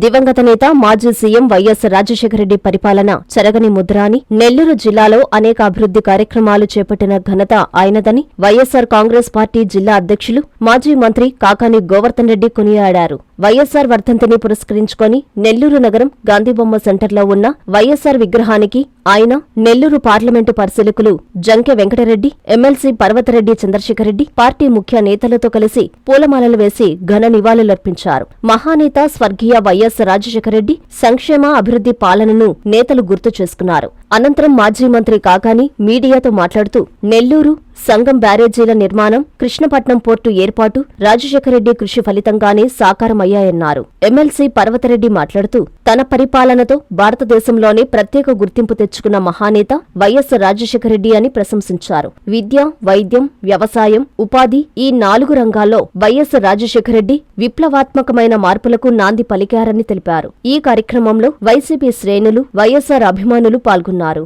దివంగత నేత మాజీ సీఎం వైఎస్ రాజశేఖరరెడ్డి పరిపాలన చెరగని ముద్ర అని, నెల్లూరు జిల్లాలో అనేక అభివృద్ధి కార్యక్రమాలు చేపట్టిన ఘనత ఆయనదని వైఎస్సార్ కాంగ్రెస్ పార్టీ జిల్లా అధ్యక్షులు, మాజీ మంత్రి కాకాని గోవర్ధన్ రెడ్డి కొనియాడారు. వైఎస్సార్ వర్ధంతిని పురస్కరించుకొని నెల్లూరు నగరం గాంధీబొమ్మ సెంటర్లో ఉన్న వైఎస్సార్ విగ్రహానికి ఆయన, నెల్లూరు పార్లమెంటు పరిశీలకులు జంకె వెంకటరెడ్డి, ఎమ్మెల్సీ పర్వతరెడ్డి చంద్రశేఖరరెడ్డి పార్టీ ముఖ్య నేతలతో కలిసి పూలమాలలు వేసి ఘన నివాళులర్పించారు. మహానేత స్వర్గీయ వైఎస్ రాజశేఖరరెడ్డి సంక్షేమ అభివృద్ధి పాలనను నేతలు గుర్తు చేసుకున్నారు. అనంతరం మాజీ మంత్రి కాకాని మీడియాతో మాట్లాడుతూ నెల్లూరు సంగం బ్యారేజీల నిర్మాణం, కృష్ణపట్నం పోర్టు ఏర్పాటు రాజశేఖరరెడ్డి కృషి ఫలితంగానే సాకారమయ్యాయన్నారు. ఎమ్మెల్సీ పర్వతరెడ్డి మాట్లాడుతూ తన పరిపాలనతో భారతదేశంలోనే ప్రత్యేక గుర్తింపు తెచ్చుకున్న మహానేత వైఎస్ రాజశేఖరరెడ్డి అని ప్రశంసించారు. విద్య, వైద్యం, వ్యవసాయం, ఉపాధి ఈ 4 రంగాల్లో వైఎస్ రాజశేఖరరెడ్డి విప్లవాత్మకమైన మార్పులకు నాంది పలికారని తెలిపారు. ఈ కార్యక్రమంలో వైసీపీ శ్రేణులు, వైఎస్సార్ అభిమానులు పాల్గొన్నారు.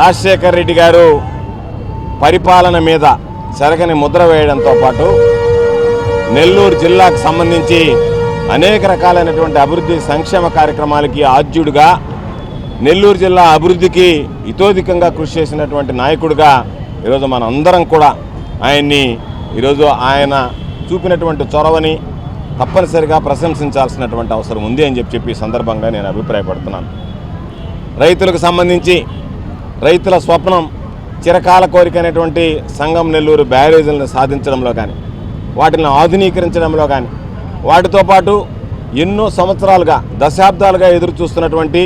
రాజశేఖర రెడ్డి గారు పరిపాలన మీద చెరగని ముద్ర వేయడంతో పాటు నెల్లూరు జిల్లాకు సంబంధించి అనేక రకాలైనటువంటి అభివృద్ధి సంక్షేమ కార్యక్రమాలకి ఆద్యుడుగా, నెల్లూరు జిల్లా అభివృద్ధికి ఇతోధికంగా కృషి చేసినటువంటి నాయకుడిగా ఈరోజు మన అందరం కూడా ఆయన్ని ఈరోజు ఆయన చూపినటువంటి చొరవని తప్పనిసరిగా ప్రశంసించాల్సినటువంటి అవసరం ఉంది అని చెప్పి ఈ సందర్భంగా నేను అభిప్రాయపడుతున్నాను. రైతులకు సంబంధించి రైతుల స్వప్నం, చిరకాల కోరిక అయినటువంటి సంగం నెల్లూరు బ్యారేజీలను సాధించడంలో కానీ, వాటిని ఆధునీకరించడంలో కానీ, వాటితో పాటు ఎన్నో సంవత్సరాలుగా, దశాబ్దాలుగా ఎదురు చూస్తున్నటువంటి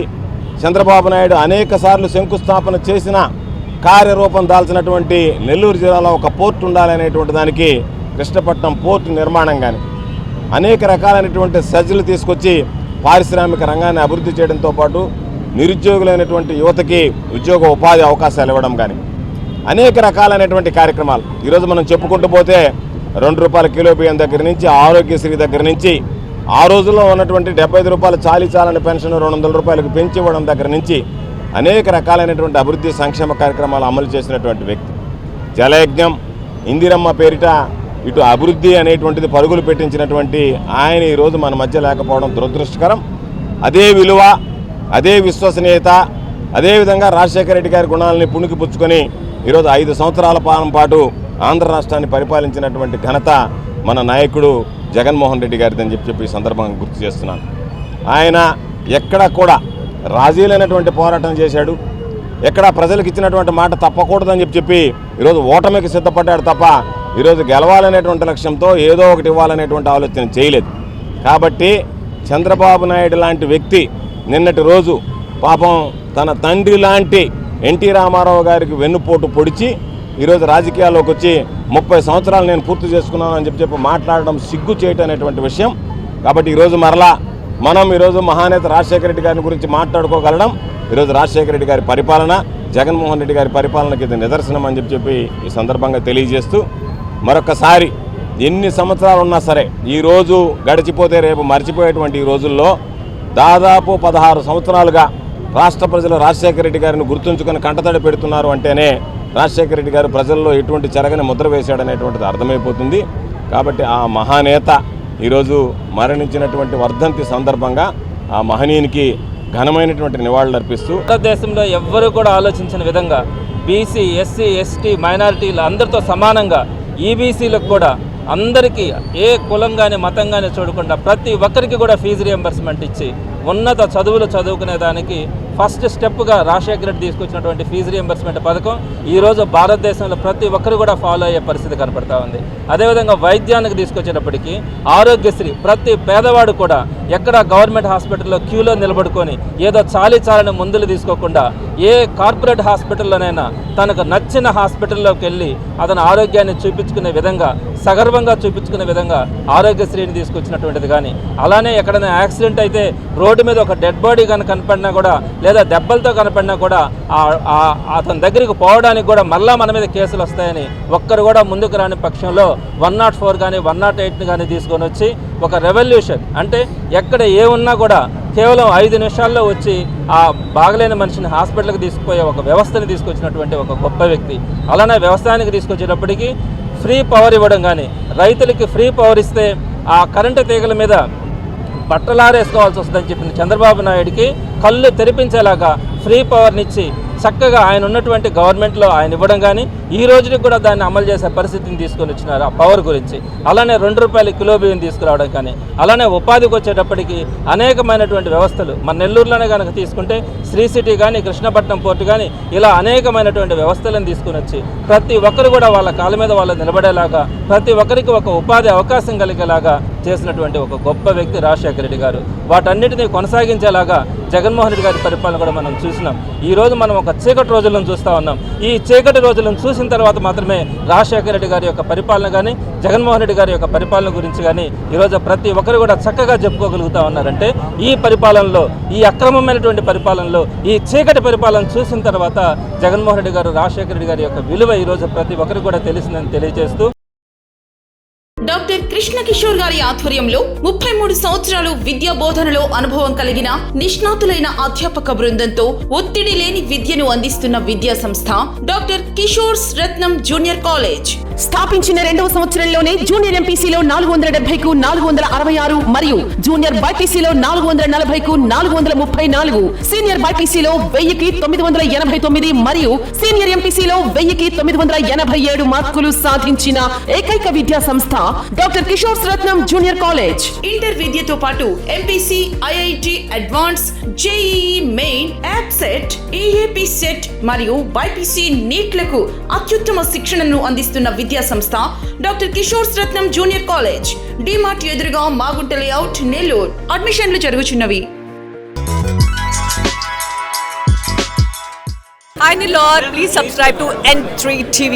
చంద్రబాబు నాయుడు అనేక సార్లు శంకుస్థాపన చేసిన కార్యరూపం దాల్చినటువంటి నెల్లూరు జిల్లాలో ఒక పోర్టు ఉండాలనేటువంటి దానికి కృష్ణపట్నం పోర్టు నిర్మాణం కానీ, అనేక రకాలైనటువంటి సజ్జలు తీసుకొచ్చి పారిశ్రామిక రంగాన్ని అభివృద్ధి చేయడంతో పాటు నిరుద్యోగులైనటువంటి యువతకి ఉద్యోగ ఉపాధి అవకాశాలు ఇవ్వడం కానీ, అనేక రకాలైనటువంటి కార్యక్రమాలు ఈరోజు మనం చెప్పుకుంటూ పోతే ₹2 కిలో బియ్యం దగ్గర నుంచి, ఆరోగ్యశ్రీ దగ్గర నుంచి, ఆ రోజుల్లో ఉన్నటువంటి ₹75 చాలని పెన్షన్ ₹200 పెంచి ఇవ్వడం దగ్గర నుంచి అనేక రకాలైనటువంటి అభివృద్ధి సంక్షేమ కార్యక్రమాలు అమలు చేసినటువంటి వ్యక్తి. జలయజ్ఞం, ఇందిరమ్మ పేరిట ఇటు అభివృద్ధి అనేటువంటిది పరుగులు పెట్టించినటువంటి ఆయన ఈరోజు మన మధ్య లేకపోవడం దురదృష్టకరం. అదే విలువ, అదే విశ్వసనీయత, అదేవిధంగా రాజశేఖర రెడ్డి గారి గుణాలని పుణికి పుచ్చుకొని ఈరోజు 5 సంవత్సరాల పాలన పాటు ఆంధ్ర రాష్ట్రాన్ని పరిపాలించినటువంటి ఘనత మన నాయకుడు జగన్మోహన్ రెడ్డి గారిదని చెప్పి ఈ సందర్భంగా గుర్తు చేస్తున్నాను. ఆయన ఎక్కడా కూడా రాజీలైనటువంటి పోరాటం చేశాడు. ఎక్కడా ప్రజలకు ఇచ్చినటువంటి మాట తప్పకూడదని చెప్పి ఈరోజు ఓటమికి సిద్ధపడ్డాడు తప్ప ఈరోజు గెలవాలనేటువంటి లక్ష్యంతో ఏదో ఒకటి ఇవ్వాలనేటువంటి ఆలోచన చేయలేదు. కాబట్టి చంద్రబాబు నాయుడు లాంటి వ్యక్తి నిన్నటి రోజు పాపం తన తండ్రి లాంటి ఎన్టీ రామారావు గారికి వెన్నుపోటు పొడిచి ఈరోజు రాజకీయాల్లోకి వచ్చి 30 సంవత్సరాలు నేను పూర్తి చేసుకున్నాను అని చెప్పి మాట్లాడడం సిగ్గు చేయటం అనేటువంటి విషయం. కాబట్టి ఈరోజు మరలా మనం ఈరోజు మహానేత రాజశేఖర రెడ్డి గారి గురించి మాట్లాడుకోగలడం ఈరోజు రాజశేఖర రెడ్డి గారి పరిపాలన, జగన్మోహన్ రెడ్డి గారి పరిపాలనకి ఇది నిదర్శనం అని చెప్పి ఈ సందర్భంగా తెలియజేస్తూ, మరొకసారి ఎన్ని సంవత్సరాలు ఉన్నా సరే ఈరోజు గడిచిపోతే రేపు మర్చిపోయేటువంటి ఈ రోజుల్లో దాదాపు 16 సంవత్సరాలుగా రాష్ట్ర ప్రజలు రాజశేఖర రెడ్డి గారిని గుర్తుంచుకొని కంటతడి పెడుతున్నారు అంటేనే రాజశేఖర రెడ్డి గారు ప్రజల్లో ఎటువంటి చెరగని ముద్ర వేశాడనేటువంటిది అర్థమైపోతుంది. కాబట్టి ఆ మహానేత ఈరోజు మరణించినటువంటి వర్ధంతి సందర్భంగా ఆ మహనీయునికి ఘనమైనటువంటి నివాళులు అర్పిస్తూ, భారతదేశంలో ఎవ్వరూ కూడా ఆలోచించిన విధంగా బీసీ, ఎస్సీ, ఎస్టీ, మైనారిటీలు అందరితో సమానంగా ఈబీసీలకు కూడా అందరికీ ఏ కులం కానీ మతం కానీ చూడకుండా ప్రతి ఒక్కరికి కూడా ఫీజు రియంబర్స్మెంట్ ఇచ్చి ఉన్నత చదువులు చదువుకునే దానికి ఫస్ట్ స్టెప్గా రాజశేఖర రెడ్డి తీసుకొచ్చినటువంటి ఫీజు రియంబర్స్మెంట్ పథకం ఈరోజు భారతదేశంలో ప్రతి ఒక్కరు కూడా ఫాలో అయ్యే పరిస్థితి కనపడతా ఉంది. అదేవిధంగా వైద్యానికి తీసుకొచ్చేటప్పటికీ ఆరోగ్యశ్రీ, ప్రతి పేదవాడు కూడా ఎక్కడ గవర్నమెంట్ హాస్పిటల్లో క్యూలో నిలబడుకొని ఏదో చాలని మందులు తీసుకోకుండా ఏ కార్పొరేట్ హాస్పిటల్లోనైనా తనకు నచ్చిన హాస్పిటల్లోకి వెళ్ళి అతని ఆరోగ్యాన్ని చూపించుకునే విధంగా, సగర్వంగా చూపించుకునే విధంగా ఆరోగ్యశ్రీని తీసుకొచ్చినటువంటిది. కానీ అలానే ఎక్కడైనా యాక్సిడెంట్ అయితే రోడ్డు మీద ఒక డెడ్ బాడీ కనుక కనపడినా కూడా, లేదా దెబ్బలతో కనపడినా కూడా అతని దగ్గరికి పోవడానికి కూడా మళ్ళా మన మీద కేసులు వస్తాయని ఒక్కరు కూడా ముందుకు రాని పక్షంలో 104 కానీ 108 కానీ తీసుకొని వచ్చి ఒక రెవల్యూషన్, అంటే ఎక్కడ ఏమున్నా కూడా కేవలం 5 నిమిషాల్లో వచ్చి ఆ బాగలేని మనిషిని హాస్పిటల్కి తీసుకుపోయే ఒక వ్యవస్థని తీసుకొచ్చినటువంటి ఒక గొప్ప వ్యక్తి. అలానే వ్యవసాయానికి తీసుకొచ్చేటప్పటికీ ఫ్రీ పవర్ ఇవ్వడం కానీ, రైతులకి ఫ్రీ పవర్ ఇస్తే ఆ కరెంటు తీగల మీద బట్టలారేసుకోవాల్సి వస్తుందని చెప్పిన చంద్రబాబు నాయుడికి కళ్ళు తెరిపించేలాగా ఫ్రీ పవర్నిచ్చి చక్కగా ఆయన ఉన్నటువంటి గవర్నమెంట్లో ఆయన ఇవ్వడం కానీ ఈ రోజుకి కూడా దాన్ని అమలు చేసే పరిస్థితిని తీసుకొని వచ్చినారు ఆ పవర్ గురించి. అలానే ₹2 కిలో బియ్యం తీసుకురావడం కానీ, అలానే ఉపాధికి వచ్చేటప్పటికి అనేకమైనటువంటి వ్యవస్థలు మన నెల్లూరులోనే కనుక తీసుకుంటే శ్రీ సిటీ కానీ, కృష్ణపట్నం పోర్టు కానీ, ఇలా అనేకమైనటువంటి వ్యవస్థలను తీసుకుని వచ్చి ప్రతి ఒక్కరు కూడా వాళ్ళ కాళ్ళ మీద వాళ్ళు నిలబడేలాగా, ప్రతి ఒక్కరికి ఒక ఉపాధి అవకాశం కలిగేలాగా చేసినటువంటి ఒక గొప్ప వ్యక్తి రాజశేఖర రెడ్డి గారు. వాటన్నిటినీ కొనసాగించేలాగా జగన్మోహన్ రెడ్డి గారి పరిపాలన కూడా మనం చూసినాం. ఈరోజు మనం ఒక చీకటి రోజులను చూస్తూ ఉన్నాం. ఈ చీకటి రోజులను చూసిన తర్వాత మాత్రమే రాజశేఖర రెడ్డి గారి యొక్క పరిపాలన కానీ, జగన్మోహన్ రెడ్డి గారి యొక్క పరిపాలన గురించి కానీ ఈరోజు ప్రతి ఒక్కరు కూడా చక్కగా చెప్పుకోగలుగుతా ఉన్నారంటే ఈ పరిపాలనలో, ఈ అక్రమమైనటువంటి పరిపాలనలో, ఈ చీకటి పరిపాలన చూసిన తర్వాత జగన్మోహన్ రెడ్డి గారు, రాజశేఖర రెడ్డి గారి యొక్క విలువ ఈరోజు ప్రతి ఒక్కరికి కూడా తెలిసిందని తెలియజేస్తూ, డాక్టర్ కృష్ణ కిషోర్ గారి ఆధ్వర్యంలో 33 సంవత్సరాలు విద్యా బోధనలో అనుభవం కలిగిన నిష్ణాతులైన అధ్యాపక బృందంతో ఒత్తిడి లేని విద్యను అందిస్తున్న విద్యా సంస్థ డాక్టర్ కిషోర్స్ రత్నం జూనియర్ కాలేజ్. స్థాపించిన 2వ సంవత్సరంలోనే జూనియర్ ఎంపీసీలో 470కు 466 మరియు జూనియర్ బైపీసీలో 440కు 434, సీనియర్ బైపీసీలో 1000కి 989 మరియు సీనియర్ ఎంపీసీలో 1000కి 987 మార్కులు సాధించిన ఏకైక విద్యా సంస్థ డాక్టర్ కిషోర్స్ రత్నం జూనియర్ కాలేజ్. ఇంటర్ విద్యతో పాటు MPC, IIT advance, JEE main, యాప్సెట్, EAP set మరియు బైపీసీ నీట్లకు అత్యుత్తమ శిక్షణను అందిస్తున్న విద్యా సంస్థ డాక్టర్ కిషోర్స్ రత్నం జూనియర్ కాలేజ్. డిమార్ట్ ఎదురుగా మాగుంట లేఅవుట్, నెల్లూరు. అడ్మిషన్లు జరుగుచున్నవి. Hi Nilor, please subscribe to N3 TV.